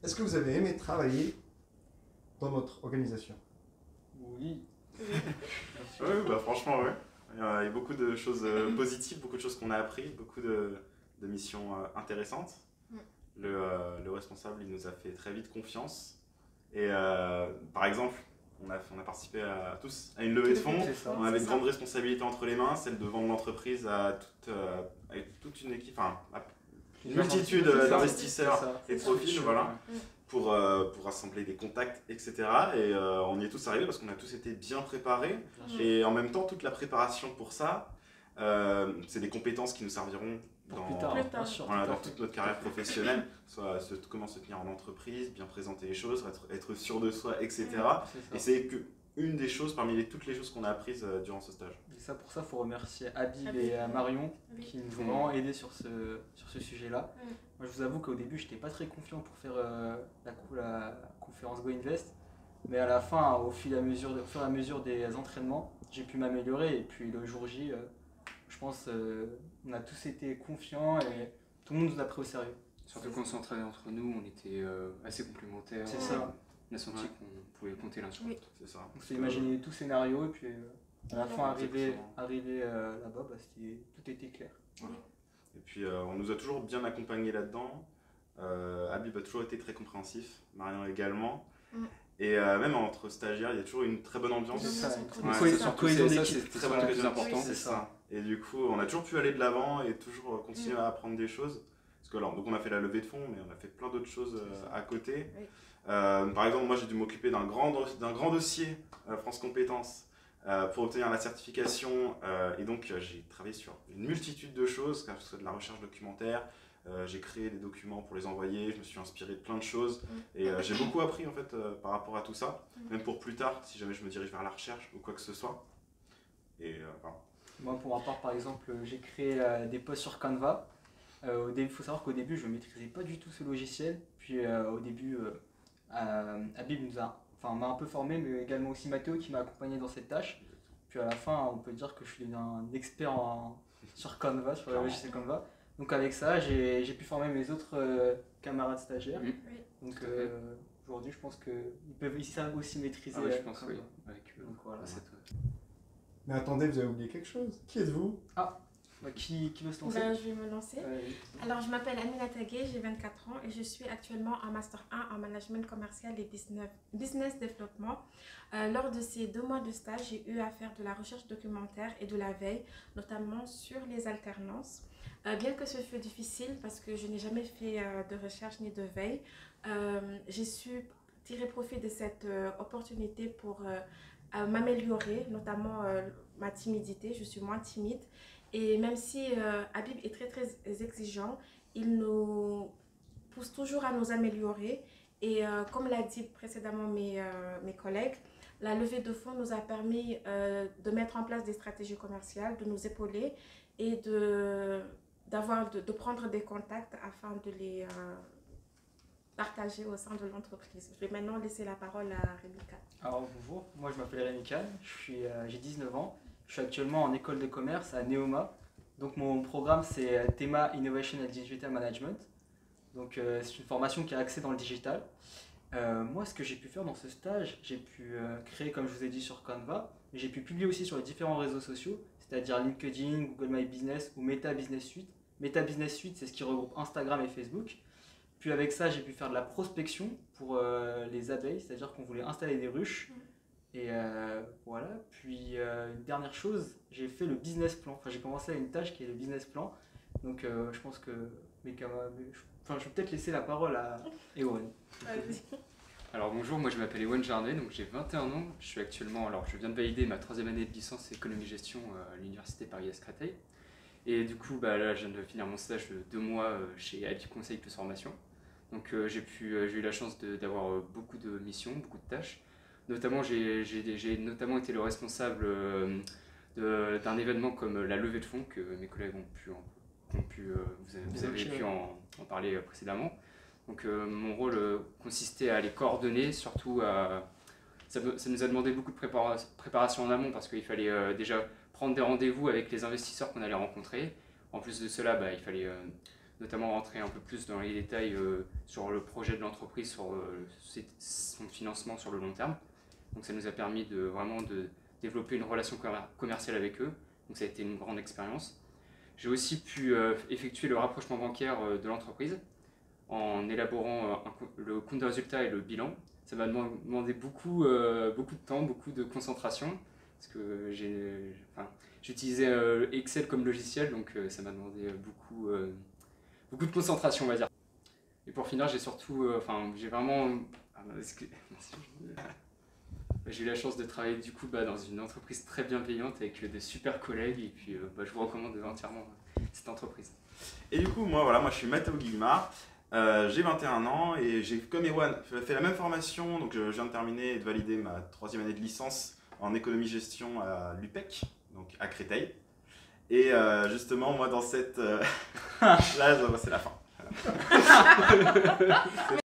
Est-ce que vous avez aimé travailler dans notre organisation? Oui. Oui, bah franchement, ouais. Il y a eu beaucoup de choses positives, beaucoup de choses qu'on a appris, beaucoup de missions intéressantes. Le responsable, il nous a fait très vite confiance. Et par exemple, on a participé à tous à une levée de fonds. On avait de grandes responsabilités entre les mains, celle de vendre l'entreprise à toute une équipe, enfin, à une multitude d'investisseurs et de profils, voilà, pour rassembler des contacts, etc. Et on y est tous arrivés parce qu'on a tous été bien préparés. Et en même temps, toute la préparation pour ça, c'est des compétences qui nous serviront dans toute notre carrière professionnelle, soit comment se tenir en entreprise, bien présenter les choses, être sûr de soi, etc. Et c'est qu'une des choses parmi toutes les choses qu'on a apprises durant ce stage. Et ça, pour ça, il faut remercier Habib et Marion qui nous ont vraiment aidés sur ce sujet-là. Moi, je vous avoue qu'au début, je n'étais pas très confiant pour faire la conférence Go Invest. Mais à la fin, au fur et à mesure des entraînements, j'ai pu m'améliorer. Et puis le jour J, je pense on a tous été confiants et tout le monde nous a pris au sérieux. Surtout qu'on s'entraînait entre nous, on était assez complémentaires. C'est ça. On a senti qu'on pouvait compter l'un sur l'autre. C'est ça. On s'est imaginé tout scénario et puis à la fin, arrivé là-bas, tout était clair. Voilà. Et puis on nous a toujours bien accompagnés là-dedans. Habib a toujours été très compréhensif, Marion également. Et même entre stagiaires, il y a toujours une très bonne ambiance. C'est ça, cohésion d'équipe, c'est très bon, plus important. C'est ça. Et du coup, on a toujours pu aller de l'avant et toujours continuer à apprendre des choses. Parce que alors, donc on a fait la levée de fonds, mais on a fait plein d'autres choses à côté. Par exemple, moi j'ai dû m'occuper d'un grand dossier France Compétences pour obtenir la certification. Et donc j'ai travaillé sur une multitude de choses, que ce soit de la recherche documentaire. J'ai créé des documents pour les envoyer, je me suis inspiré de plein de choses et j'ai beaucoup appris en fait par rapport à tout ça, même pour plus tard, si jamais je me dirige vers la recherche ou quoi que ce soit. Et voilà. Moi, pour ma part, par exemple, j'ai créé des posts sur Canva. Il faut savoir qu'au début, je ne maîtrisais pas du tout ce logiciel. Puis au début, Habib m'a un peu formé, mais également aussi Mathéo qui m'a accompagné dans cette tâche. Puis à la fin, on peut dire que je suis un expert sur Canva, sur le logiciel Canva. Donc avec ça, j'ai pu former mes autres camarades stagiaires. Donc aujourd'hui, je pense qu'ils savent aussi maîtriser. Je pense oui. Donc, voilà. Mais attendez, vous avez oublié quelque chose. Qui êtes-vous? Qui veut se lancer? Je vais me lancer. Alors, je m'appelle Amina Tagué, j'ai 24 ans et je suis actuellement en Master 1 en Management Commercial et Business Development. Lors de ces 2 mois de stage, j'ai eu à faire de la recherche documentaire et de la veille, notamment sur les alternances. Bien que ce fut difficile parce que je n'ai jamais fait de recherche ni de veille, j'ai su tirer profit de cette opportunité pour m'améliorer, notamment ma timidité. Je suis moins timide. Et même si Habib est très très exigeant, il nous pousse toujours à nous améliorer. Et comme l'a dit précédemment mes collègues, la levée de fonds nous a permis de mettre en place des stratégies commerciales, de nous épauler et de prendre des contacts afin de les partager au sein de l'entreprise. Je vais maintenant laisser la parole à Rémika. Alors bonjour, moi je m'appelle Rémika, j'ai 19 ans. Je suis actuellement en école de commerce à Neoma. Donc mon programme c'est TEMA Innovation and Digital Management. Donc c'est une formation qui est axée dans le digital. Moi ce que j'ai pu faire dans ce stage, j'ai pu créer comme je vous ai dit sur Canva, mais j'ai pu publier aussi sur les différents réseaux sociaux, c'est-à-dire LinkedIn, Google My Business ou Meta Business Suite. Meta Business Suite c'est ce qui regroupe Instagram et Facebook. Puis avec ça j'ai pu faire de la prospection pour les abeilles, c'est-à-dire qu'on voulait installer des ruches. Et voilà, puis une dernière chose, j'ai fait le business plan. Enfin, j'ai commencé à une tâche qui est le business plan. Donc je pense que mes camarades. Je vais peut-être laisser la parole à Ewan. Alors bonjour, moi je m'appelle Ewan Jarnet, donc j'ai 21 ans. Je viens de valider ma 3e année de licence économie-gestion à l'université Paris-Créteil. Et du coup, là, je viens de finir mon stage de 2 mois chez Habib Conseil plus Formation. Donc j'ai eu la chance d'avoir beaucoup de missions, beaucoup de tâches. Notamment, j'ai notamment été le responsable d'un événement comme la levée de fonds que mes collègues vous avez pu en parler précédemment. Donc mon rôle consistait à les coordonner, surtout ça nous a demandé beaucoup de préparation en amont parce qu'il fallait déjà prendre des rendez-vous avec les investisseurs qu'on allait rencontrer. En plus de cela, il fallait notamment rentrer un peu plus dans les détails sur le projet de l'entreprise, sur son financement sur le long terme. Donc ça nous a permis vraiment de développer une relation commerciale avec eux. Donc ça a été une grande expérience. J'ai aussi pu effectuer le rapprochement bancaire de l'entreprise en élaborant le compte de résultat et le bilan. Ça m'a demandé beaucoup de temps, beaucoup de concentration, parce que j'utilisais Excel comme logiciel, donc ça m'a demandé beaucoup de concentration, on va dire. Et pour finir, j'ai surtout, j'ai vraiment... J'ai eu la chance de travailler du coup dans une entreprise très bienveillante avec de super collègues, et puis je vous recommande entièrement cette entreprise. Et du coup, moi je suis Matteo Guillemard, j'ai 21 ans et j'ai comme Ewan fait la même formation, donc je viens de terminer et de valider ma 3e année de licence en économie-gestion à l'UPEC, donc à Créteil. Et justement, moi dans cette... Là, c'est la fin.